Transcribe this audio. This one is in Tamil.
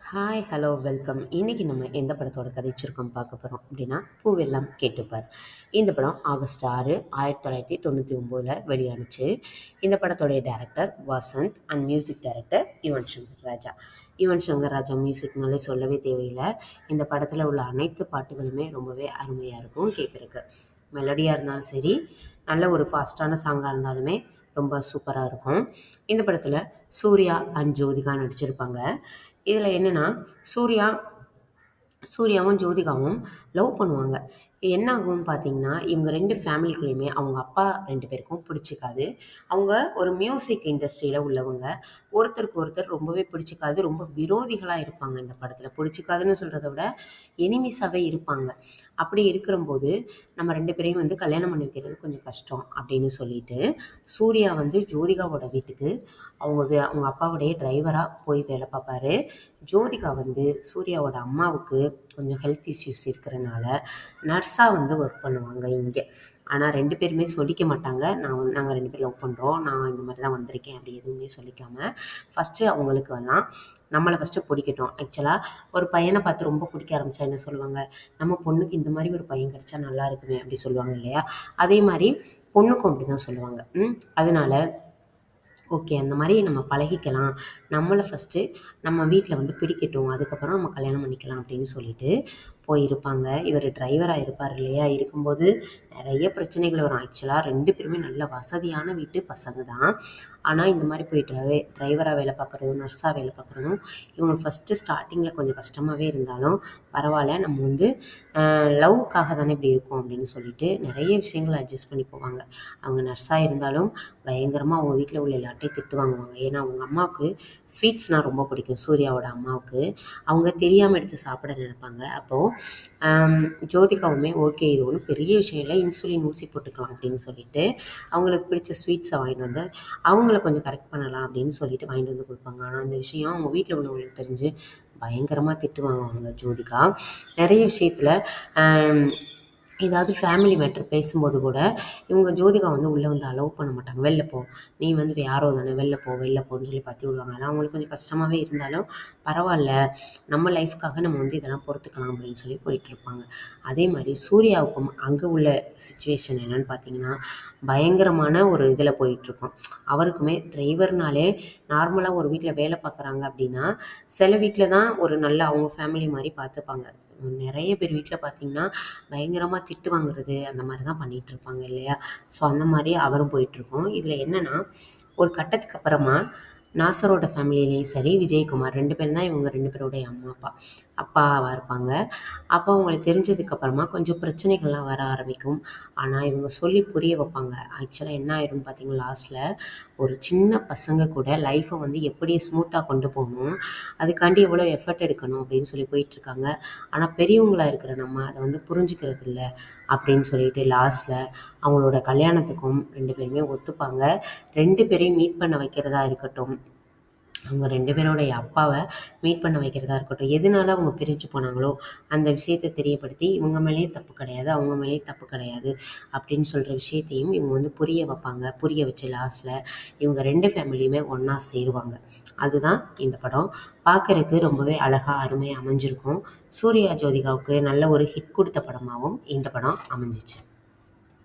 Hi, hello, welcome. இன்னைக்கு நம்ம எந்த படத்தோட கதை சுருக்கம் பார்க்க போகிறோம் அப்படின்னா, பூவெல்லாம் கேட்டுப்பார். இந்த படம் ஆகஸ்ட் 6, 1999 வெளியானுச்சு. இந்த படத்தோடைய director Vasanth and music director Yuvan Shankar Raja. Yuvan Shankar Raja மியூசிக்னாலே சொல்லவே தேவையில்லை. இந்த படத்தில் உள்ள அனைத்து பாட்டுகளுமே ரொம்பவே அருமையாக இருக்கும் கேட்குறக்கு. மெலடியாக இருந்தாலும் சரி, நல்ல ஒரு ஃபாஸ்ட்டான சாங்காக இருந்தாலுமே ரொம்ப சூப்பராக இருக்கும். இந்த படத்தில் சூர்யா அண்ட் ஜோதிகா நடிச்சிருப்பாங்க. இதில் என்னென்னா, சூர்யா சூர்யாவும் ஜோதிகாவும் லவ் பண்ணுவாங்க. என்ன ஆகும்னு பார்த்தீங்கன்னா, இவங்க 2 ஃபேமிலிக்குள்ளேயுமே அவங்க அப்பா 2 பேருக்கும் பிடிச்சிக்காது. அவங்க ஒரு மியூசிக் இண்டஸ்ட்ரியில உள்ளவங்க. ஒருத்தருக்கு ஒருத்தர் ரொம்பவே பிடிச்சிக்காது. ரொம்ப விரோதிகளா இருப்பாங்க இந்த படத்தில. பிடிச்சிக்காதுன்னு சொல்றத விட எனிமீஸாவே இருப்பாங்க. அப்படி இருக்கிறம்போது, நம்ம 2 பேரையும் வந்து கல்யாணம் பண்ணி வைக்கிறது கொஞ்சம் கஷ்டம் அப்படின்னு சொல்லிட்டு, சூர்யா வந்து ஜோதிகாவோட வீட்டுக்கு அவங்க அப்பாவுடைய டிரைவரா போய் வேலை பார்ப்பாரு. ஜோதிகா வந்து சூர்யாவோட அம்மாவுக்கு கொஞ்சம் ஹெல்த் இஷ்யூஸ் இருக்கிறனால நர்ஸா வந்து ஒர்க் பண்ணுவாங்க இங்க. ஆனா 2 பேருமே சொல்லிக்க மாட்டாங்க. நாங்க 2 பேரும் லவ் பண்றோம். நான் இந்த மாரி தான் வந்திருக்கேன் அப்படி எதுவுமே சொல்லிக்காம, ஃபர்ஸ்ட்டு அவங்களுக்கெல்லாம் நம்மள ஃபர்ஸ்ட்டு பிடிக்கட்டும். ஆக்சுவலா ஒரு பையன பார்த்து ரொம்ப பிடிக்க ஆரம்பிச்சா என்ன சொல்லுவாங்க? நம்ம பொண்ணுக்கு இந்த மாரி ஒரு பையன் கிடைச்சா நல்லா இருக்குமே அப்படி சொல்லுவாங்க இல்லையா? அதே மாரி பொண்ணுக்கும் அப்படிதான் சொல்லுவாங்க. அதனால ஓகே. அந்த மாரி நம்ம பழகிக்கலாம். நம்மள ஃபர்ஸ்ட்டு நம்ம வீட்ல வந்து பிடிக்கட்டும். அதுக்கப்புறம் நம்ம கல்யாணம் பண்ணிக்கலாம் அப்படின்னு சொல்லிட்டு போயிருப்பாங்க. இவரு டிரைவரா இருப்பார் இல்லையா? இருக்கும்போது நெறைய பிரச்சனைகள் வரும். ஆக்சுவலா 2 பேருமே நல்ல வசதியான வீட்டு பசங்க தான். ஆனா இந்த மாரி போய் டிரைவரா வேலை பார்க்குறதும், நர்ஸா வேலை பார்க்குறதும் இவங்களுக்கு ஃபர்ஸ்ட்டு ஸ்டார்ட்டிங்கில கொஞ்சம் கஷ்டமாவே இருந்தாலும், பரவால்ல நம்ம வந்து லவ்வுக்காக தானே இப்படி இருக்கோம் அப்படின்னு சொல்லிட்டு நெறைய விஷயங்கள அட்ஜஸ்ட் பண்ணி போவாங்க. அவங்க நர்ஸா இருந்தாலும் பயங்கரமா அவங்க வீட்ல உள்ள எல்லார்ட்டயும் திட்டு வாங்குவாங்க. ஏன்னா, அவங்க அம்மாவுக்கு ஸ்வீட்ஸ்னா ரொம்ப பிடிக்கும். சூர்யாவோட அம்மாவுக்கு. அவங்க தெரியாம எடுத்து சாப்பிட நினைப்பாங்க. அப்போ அம் ஜோதிகாவுமே ஓகே இது ஒண்ணும் பெரிய விஷயம் இல்ல. இன்சுலின் ஊசி போட்டுக்கலாம் அப்படின்னு சொல்லிட்டு, அவங்களுக்கு பிடிச்ச ஸ்வீட்ஸ வாங்கிட்டு வந்து, அவங்கள கொஞ்சம் கரெக்ட் பண்ணலாம் அப்படின்னு சொல்லிட்டு வாங்கிட்டு வந்து குடுப்பாங்க. ஆனா, இந்த விஷயம் அவங்க வீட்ல உள்ளவங்களுக்கு தெரிஞ்சு பயங்கரமா திட்டு வாங்குவாங்க ஜோதிகா. நெறைய விஷயத்துல அம் ஏதாவது ஃபேமிலி மேட்டர் பேசும்போது கூட, இவங்க ஜோதிகா வந்து உள்ள வந்து அலோவ் பண்ண மாட்டாங்க. "வெளில போ. நீ வந்து யாரோ தானே வெளில போ, வெளில போன்னு" சொல்லி பத்தி விடுவாங்க. அதெல்லாம் அவங்களுக்கு கொஞ்சம் கஷ்டமாவே இருந்தாலும், பரவால்ல நம்ம லைஃப்க்காக நம்ம வந்து இதெல்லாம் பொறுத்துக்கலாம் அப்படின்னு சொல்லி போயிட்டுருப்பாங்க. அதே மாரி சூர்யாவுக்கும் அங்க உள்ள சிச்சுவேஷன் என்னன்னு பார்த்தீங்கன்னா, பயங்கரமான ஒரு இதில போயிட்டுருக்கும். அவருக்குமே டிரைவர்னாலே நார்மலா ஒரு வீட்ல வேலை பார்க்குறாங்க அப்படின்னா, சில வீட்ல தான் ஒரு நல்ல அவங்க ஃபேமிலி மாரி பார்த்துப்பாங்க. நெறைய பேர் வீட்ல பார்த்தீங்கன்னா, பயங்கரமா திட்டு வாங்குறது, அந்த மாரி தான் பண்ணிட்டுருப்பாங்க இல்லையா? ஸோ அந்த மாரி அவரும் போயிட்டுருக்கும். இதில என்னன்னா, ஒரு கட்டத்துக்கு அப்புறமா நாசரோட ஃபேமிலிலயும் சரி, விஜயகுமார் 2 பேரும் தான் இவங்க 2 பேருடைய அம்மா, அப்பா. அப்பாவா இருப்பாங்க. அப்போ அவங்களுக்கு தெரிஞ்சதுக்கு அப்புறமா கொஞ்சம் பிரச்சனைகள்லாம் வர ஆரம்பிக்கும். ஆனா, இவங்க சொல்லி புரிய வைப்பாங்க. ஆக்சுவலா என்ன ஆயிரும்னு பார்த்தீங்கன்னா, லாஸ்ட்ல ஒரு சின்ன பசங்க கூட லைஃப்ப வந்து எப்படி ஸ்மூத்தா கொண்டு போணும், அதுக்காண்டி எவ்வளோ எஃபர்ட் எடுக்கணும் அப்படின்னு சொல்லி போயிட்டுருக்காங்க. ஆனா, பெரியவங்களா இருக்கிற நம்ம அத வந்து புரிஞ்சுக்கிறது இல்ல அப்படின்னு சொல்லிட்டு லாஸ்ட்ல அவங்களோட கல்யாணத்துக்கும் 2 பேருமே ஒத்துப்பாங்க. 2 பேரையும் மீட் பண்ண வைக்கிறதா இருக்கட்டும், அவங்க 2 பேருடைய அப்பாவ மீட் பண்ண வைக்கிறதா இருக்கட்டும், எதனால அவங்க பிரிஞ்சு போனாங்களோ, அந்த விஷயத்த தெரியப்படுத்தி, இவங்க மேலேயும் தப்பு கிடையாது, அவங்க மேலேயும் தப்பு கிடையாது அப்படின்னு சொல்ற விஷயத்தையும் இவங்க வந்து புரிய வைப்பாங்க. புரிய வச்சு லாஸ்ட்ல இவங்க 2 ஃபேமிலியுமே ஒண்ணா சேருவாங்க. அதுதான் இந்த படம். பார்க்கறக்கு ரொம்பவே அழகா, அருமையா அமைஞ்சிருக்கும். சூர்யா, ஜோதிகாவுக்கு நல்ல ஒரு ஹிட் குடுத்த படமாவும் இந்த படம் அமைஞ்சுச்சு.